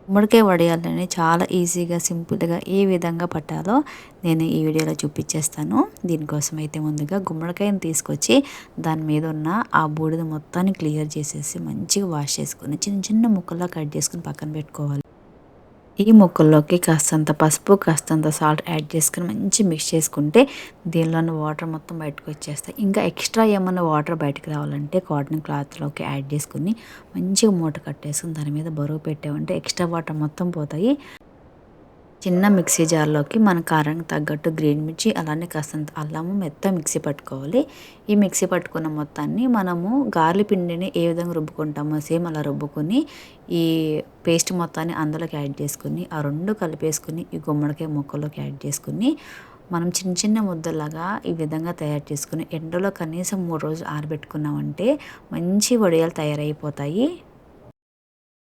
గుమ్మడికాయ వడియాలని చాలా ఈజీగా, సింపుల్‌గా ఏ విధంగా పట్టాలో నేను ఈ వీడియోలో చూపించేస్తాను. దీనికోసం అయితే ముందుగా గుమ్మడికాయని తీసుకొచ్చి దాని మీద ఉన్న ఆ బూడిద మొత్తాన్ని క్లియర్ చేసేసి మంచిగా వాష్ చేసుకొని చిన్న చిన్న ముక్కల్లా కట్ చేసుకొని పక్కన పెట్టుకోవాలి. ఈ ముక్కల్లోకి కాస్తంత పసుపు, కాస్తంత సాల్ట్ యాడ్ చేసుకొని మంచి మిక్స్ చేసుకుంటే దీనిలో ఉన్న వాటర్ మొత్తం బయటకు వచ్చేస్తాయి. ఇంకా ఎక్స్ట్రా ఏమన్నా వాటర్ బయటకు రావాలంటే కాటన్ క్లాత్‌లోకి యాడ్ చేసుకొని మంచిగా మూట కట్టేసుకొని దాని మీద బరువు పెట్టామంటే ఎక్స్ట్రా వాటర్ మొత్తం పోతాయి. చిన్న మిక్సీ జార్లోకి మన కారానికి తగ్గట్టు గ్రీన్ మిర్చి, అలానే కాస్తంత అల్లము మెత్తగా మిక్సీ పట్టుకోవాలి. ఈ మిక్సీ పట్టుకున్న మొత్తాన్ని మనము గార్లి పిండిని ఏ విధంగా రుబ్బుకుంటామో సేమ్ అలా రుబ్బుకొని ఈ పేస్ట్ మొత్తాన్ని అందులోకి యాడ్ చేసుకొని ఆ 2 కలిపేసుకొని ఈ గుమ్మడికాయ ముక్కల్లోకి యాడ్ చేసుకొని మనం చిన్న చిన్న ముద్దలాగా ఈ విధంగా తయారు చేసుకొని ఎండలో కనీసం 3 రోజులు ఆరబెట్టుకున్నామంటే మంచి వడియాలు తయారైపోతాయి.